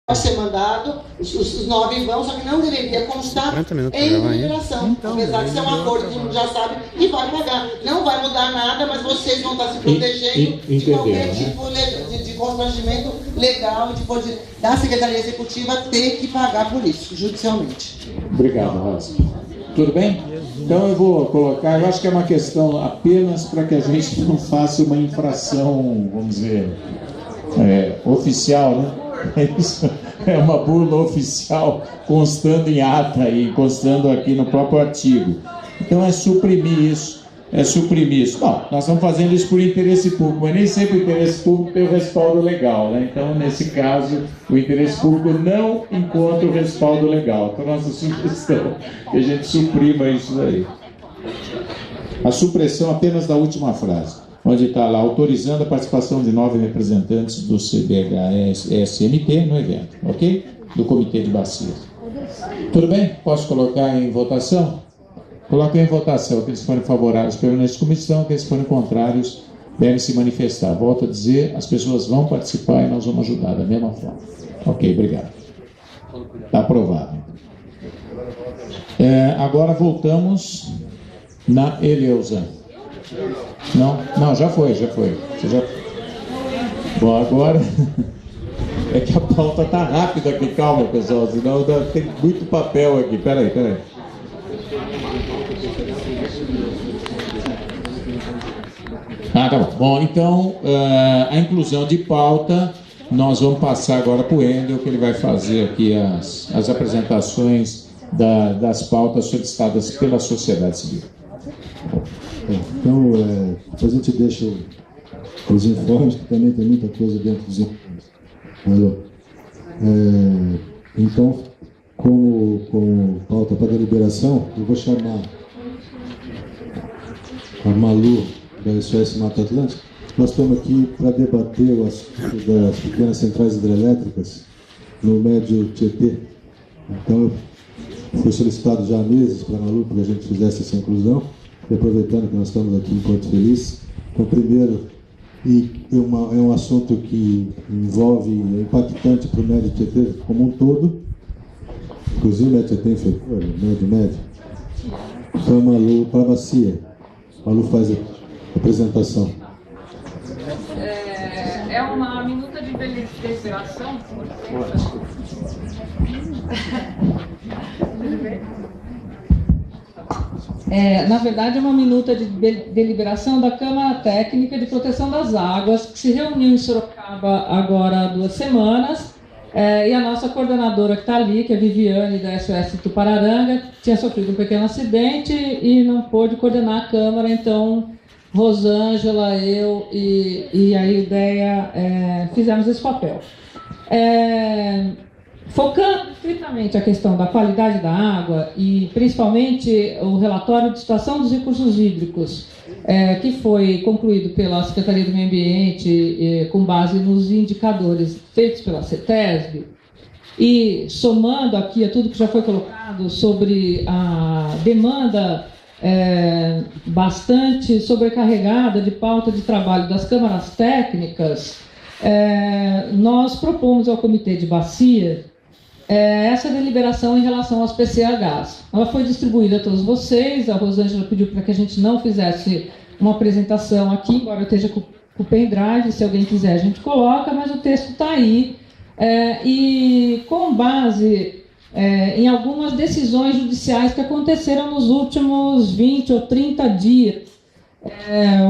Vai ser mandado, os 9 vão, só que não deveria constar em deliberação. Então, apesar de ser um acordo, todo mundo já sabe que vai pagar. Não vai mudar nada, mas vocês vão estar se protegendo de qualquer tipo de constrangimento legal da Secretaria Executiva ter que pagar por isso, judicialmente. Obrigado, Rosa. Tudo bem? Então eu vou colocar, eu acho que é uma questão apenas para que a gente não faça uma infração, vamos dizer, oficial, né? Isso é uma burla oficial constando em ata e constando aqui no próprio artigo. Então é suprimir isso. Bom, nós estamos fazendo isso por interesse público, mas nem sempre o interesse público tem o respaldo legal, né? Então, nesse caso, o interesse público não encontra o respaldo legal. Então, nossa sugestão é que a gente suprima isso daí. A supressão apenas da última frase, onde está lá, autorizando a participação de 9 representantes do CBH-SMT no evento, ok? Do Comitê de Bacias. Tudo bem? Posso colocar em votação? Coloquem em votação. Aqueles que forem favoráveis permanecem na comissão, aqueles que forem contrários devem se manifestar. Volto a dizer, as pessoas vão participar e nós vamos ajudar da mesma forma. Ok, obrigado. Está aprovado. Agora voltamos na Eleusa. Não, já foi. Você já... Bom, agora é que a pauta está rápida aqui, calma, pessoal, senão tem muito papel aqui. Peraí. Tá bom. Bom, então, a inclusão de pauta, nós vamos passar agora para o Endel, que ele vai fazer aqui as apresentações das pautas solicitadas pela sociedade civil. Então, depois a gente deixa os informes, que também tem muita coisa dentro dos informes. Então, como pauta para deliberação, eu vou chamar a Malu, da SOS Mata Atlântica. Nós estamos aqui para debater o assunto das pequenas centrais hidrelétricas no Médio Tietê. Então, foi solicitado já há meses para a Malu para que a gente fizesse essa inclusão. E aproveitando que nós estamos aqui em Porto Feliz, então, primeiro, é um assunto que envolve, é impactante para o Médio Tietê como um todo, inclusive o Médio Tietê inferior, o médio. Então, a Malu, para a bacia, a Malu faz a apresentação. É uma minuta de deliberação. Na verdade, é uma minuta de deliberação da Câmara Técnica de Proteção das Águas, que se reuniu em Sorocaba agora há 2 semanas, e a nossa coordenadora que está ali, que é a Viviane, da SOS Tupararanga, tinha sofrido um pequeno acidente e não pôde coordenar a Câmara, então Rosângela, eu e a Ideia fizemos esse papel. Focando estritamente a questão da qualidade da água e principalmente o relatório de situação dos recursos hídricos, que foi concluído pela Secretaria do Meio Ambiente com base nos indicadores feitos pela CETESB, e somando aqui a tudo que já foi colocado sobre a demanda bastante sobrecarregada de pauta de trabalho das câmaras técnicas, nós propomos ao Comitê de Bacia essa deliberação em relação aos PCHs. Ela foi distribuída a todos vocês, a Rosângela pediu para que a gente não fizesse uma apresentação aqui, embora eu esteja com o pendrive, se alguém quiser a gente coloca, mas o texto está aí, e com base em algumas decisões judiciais que aconteceram nos últimos 20 ou 30 dias.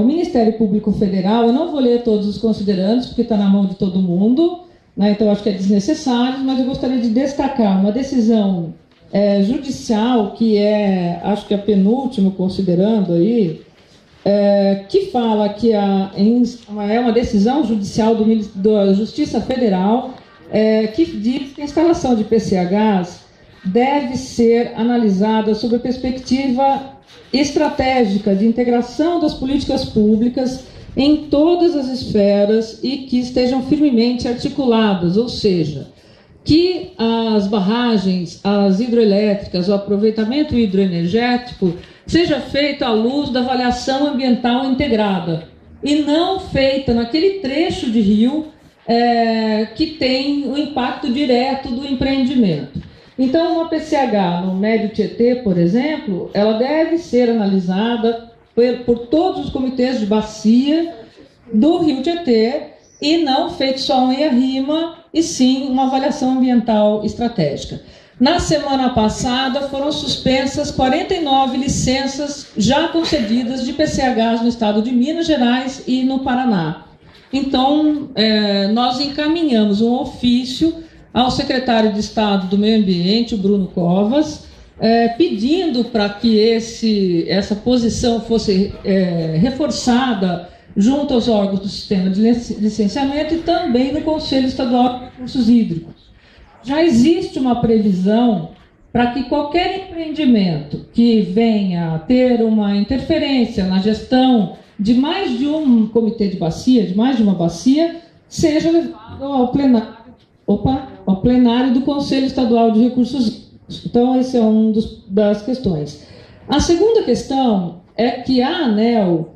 O Ministério Público Federal, eu não vou ler todos os considerandos, porque está na mão de todo mundo, né, então acho que é desnecessário, mas eu gostaria de destacar uma decisão judicial, que acho que é a penúltimo considerando aí, que fala que é uma decisão judicial da Justiça Federal, que diz que a instalação de PCHs deve ser analisada sob a perspectiva estratégica de integração das políticas públicas em todas as esferas e que estejam firmemente articuladas, ou seja, que as barragens, as hidroelétricas, o aproveitamento hidroenergético seja feito à luz da avaliação ambiental integrada e não feita naquele trecho de rio que tem o impacto direto do empreendimento. Então, uma PCH no Médio Tietê, por exemplo, ela deve ser analisada por todos os comitês de bacia do Rio Tietê e não feito só um EIA-RIMA, e sim uma avaliação ambiental estratégica. Na semana passada foram suspensas 49 licenças já concedidas de PCHs no estado de Minas Gerais e no Paraná. Então, nós encaminhamos um ofício ao secretário de Estado do Meio Ambiente, o Bruno Covas, pedindo para que essa posição fosse reforçada junto aos órgãos do sistema de licenciamento e também no Conselho Estadual de Recursos Hídricos. Já existe uma previsão para que qualquer empreendimento que venha a ter uma interferência na gestão de mais de um comitê de bacia, de mais de uma bacia, seja levado ao plenário do Conselho Estadual de Recursos Hídricos. Então, esse é das questões. A segunda questão é que a ANEEL,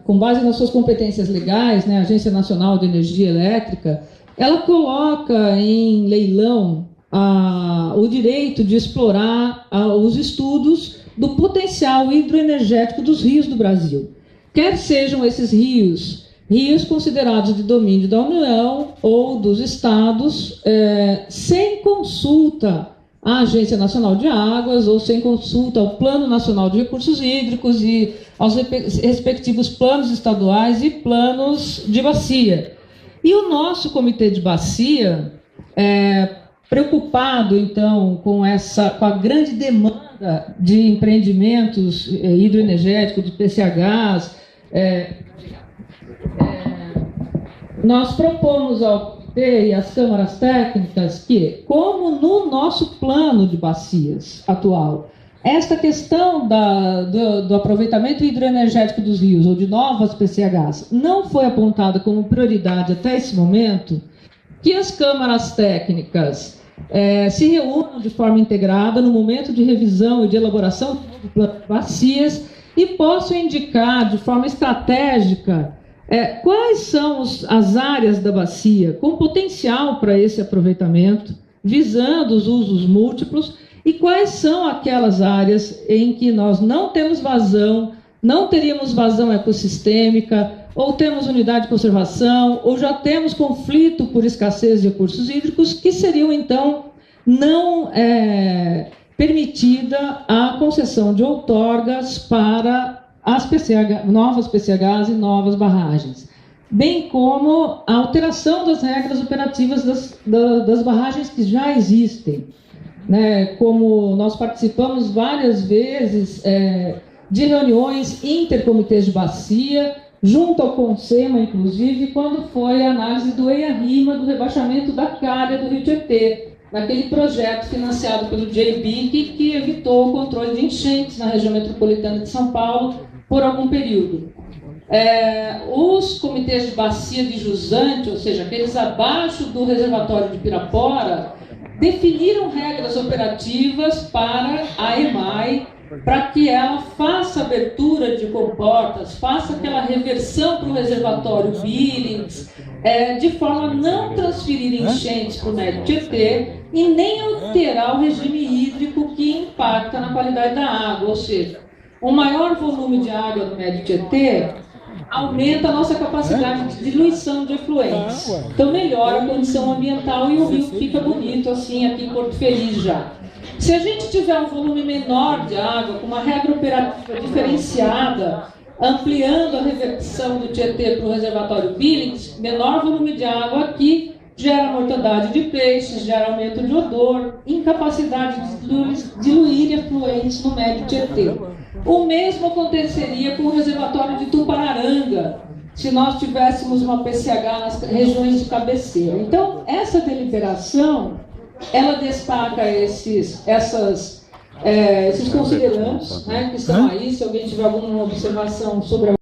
com base nas suas competências legais, né, a Agência Nacional de Energia Elétrica, ela coloca em leilão o direito de explorar os estudos do potencial hidroenergético dos rios do Brasil. Quer sejam esses rios considerados de domínio da União ou dos estados, sem consulta à Agência Nacional de Águas ou sem consulta ao Plano Nacional de Recursos Hídricos e aos respectivos planos estaduais e planos de bacia. E o nosso comitê de bacia, preocupado então com a grande demanda de empreendimentos hidroenergéticos, de PCHs, nós propomos ao comitê e às câmaras técnicas que, como no nosso plano de bacias atual, esta questão do aproveitamento hidroenergético dos rios ou de novas PCHs não foi apontada como prioridade até esse momento, que as câmaras técnicas se reúnam de forma integrada no momento de revisão e de elaboração do plano de bacias e possam indicar de forma estratégica quais são as áreas da bacia com potencial para esse aproveitamento, visando os usos múltiplos, e quais são aquelas áreas em que nós não temos vazão, não teríamos vazão ecossistêmica, ou temos unidade de conservação, ou já temos conflito por escassez de recursos hídricos, que seriam, então, não permitida a concessão de outorgas para as novas PCHs e novas barragens, bem como a alteração das regras operativas das barragens que já existem. Como nós participamos várias vezes de reuniões intercomitês de bacia, junto ao CONSEMA, inclusive, quando foi a análise do EIA-RIMA do rebaixamento da calha do Rio Tietê, naquele projeto financiado pelo JBIC, que evitou o controle de enchentes na região metropolitana de São Paulo por algum período. Os comitês de bacia de jusante, ou seja, aqueles abaixo do reservatório de Pirapora, definiram regras operativas para a EMAI, para que ela faça abertura de comportas, faça aquela reversão para o reservatório Billings, de forma a não transferir enchentes para o Médio Tietê e nem alterar o regime hídrico que impacta na qualidade da água, ou seja, um maior volume de água no Médio Tietê aumenta a nossa capacidade de diluição de efluentes. Então melhora a condição ambiental e o rio fica bonito assim aqui em Porto Feliz já. Se a gente tiver um volume menor de água, com uma regra operativa diferenciada, ampliando a reversão do Tietê para o reservatório Billings, menor volume de água aqui gera mortandade de peixes, gera aumento de odor, incapacidade de diluir efluentes no Médio Tietê. O mesmo aconteceria com o reservatório de Tupararanga, se nós tivéssemos uma PCH nas regiões de cabeceira. Então, essa deliberação, ela destaca esses considerandos, que estão aí. Se alguém tiver alguma observação sobre a